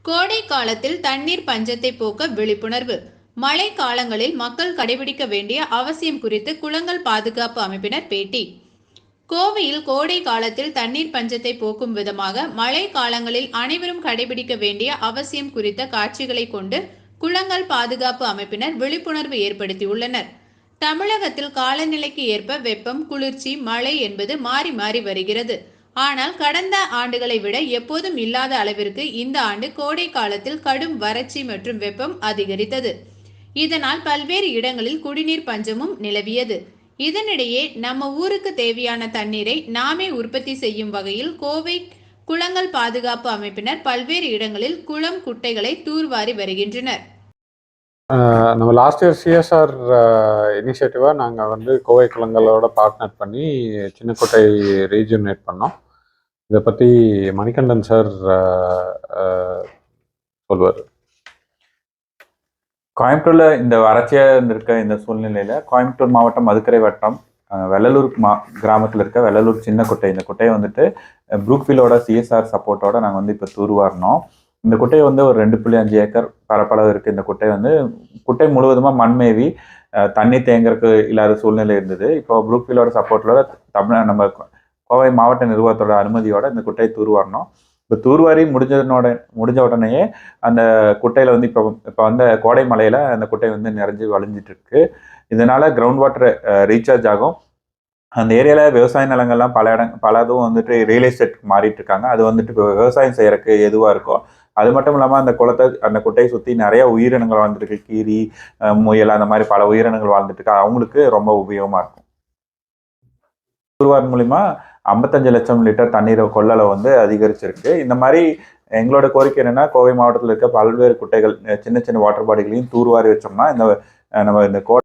கோடை காலத்தில் தண்ணீர் பஞ்சத்தை போக்க விழிப்புணர்வு. மழை காலங்களில் மக்கள் கடைபிடிக்க வேண்டிய அவசியம் குறித்து குளங்கள் பாதுகாப்பு அமைப்பினர் பேட்டி. கோவையில் கோடை காலத்தில் தண்ணீர் பஞ்சத்தை போக்கும் விதமாக மழை காலங்களில் அனைவரும் கடைபிடிக்க வேண்டிய அவசியம் குறித்த காட்சிகளை கொண்டு குளங்கள் பாதுகாப்பு அமைப்பினர் விழிப்புணர்வு ஏற்படுத்தியுள்ளனர். தமிழகத்தில் காலநிலைக்கு ஏற்ப வெப்பம், குளிர்ச்சி, மழை என்பது மாறி மாறி வருகிறது. ஆனால் கடந்த ஆண்டுகளை விட எப்போதும் இல்லாத அளவிற்கு இந்த ஆண்டு கோடை காலத்தில் கடும் வறட்சி மற்றும் வெப்பம் அதிகரித்தது. இதனால் பல்வேறு இடங்களில் குடிநீர் பஞ்சமும் நிலவியது. இதனிடையே நம்ம ஊருக்கு தேவையான தண்ணீரை நாமே உற்பத்தி செய்யும் வகையில் கோவை குளங்கள் பாதுகாப்பு அமைப்பினர் பல்வேறு இடங்களில் குளம், குட்டைகளை தூர்வாரி வருகின்றனர். நம்ம லாஸ்ட் இயர் சிஎஸ்ஆர் இனிஷியேட்டிவாக நாங்கள் கோவை குளங்களோட பார்ட்னர் பண்ணி சின்னக்கோட்டை ரீஜியூனேட் பண்ணோம். இதை பற்றி மணிகண்டன் சார் சொல்வார். கோயம்புத்தூரில் இந்த வறட்சியாக இருந்திருக்க இந்த சூழ்நிலையில் கோயம்புத்தூர் மாவட்டம் மதுக்கரை வட்டம் வெள்ளலூர் கிராமத்தில் இருக்க வெள்ளலூர் சின்னக்கோட்டை, இந்த குட்டையை ப்ரூக்ஃபீல்டோட சிஎஸ்ஆர் சப்போர்ட்டோட நாங்கள் இப்போ தூர்வாரினோம். இந்த குட்டை ஒரு 2.5 ஏக்கர் பரப்பளவு இருக்குது. இந்த குட்டை குட்டை முழுவதுமாக மண்மேவி தண்ணி தேங்கறதுக்கு இல்லாத சூழ்நிலை இருந்தது. இப்போ ப்ரூக்ஃபீல்டோட சப்போர்ட்டோட நம்ம கோவை மாவட்ட நிர்வாகத்தோட அனுமதியோட இந்த குட்டையை தூர்வாரினோம். இப்போ தூர்வாரி முடிஞ்ச உடனேயே அந்த குட்டையில் இப்போ கோடை மழையில் அந்த குட்டை நிறைஞ்சு வழிஞ்சிட்டு இருக்கு. இதனால கிரவுண்ட் வாட்டர் ரீசார்ஜ் ஆகும். அந்த ஏரியாவில் விவசாய நிலங்கள்லாம் பலதும் ரியல் எஸ்டேட் மாறிட்டு இருக்காங்க. அது இப்போ விவசாயம் செய்யறதுக்கு எதுவாக இருக்கும். அது மட்டும் இல்லாமல் அந்த குட்டையை சுற்றி நிறைய உயிரினங்கள் வாழ்ந்துருக்கு. கீரி, முயல், அந்த மாதிரி பல உயிரினங்கள் வாழ்ந்துட்டு இருக்கு. அவங்களுக்கு ரொம்ப உபயோகமாக இருக்கும். தூர்வார் மூலிமா 55 லட்சம் லிட்டர் தண்ணீரை கொள்ளளவு அதிகரிச்சிருக்கு. இந்த மாதிரி எங்களோட கோரிக்கை என்னன்னா, கோவை மாவட்டத்தில் இருக்க பல்வேறு குட்டைகள், சின்ன சின்ன வாட்டர் பாடிகளையும் தூர்வாரி வச்சோம்னா நம்ம இந்த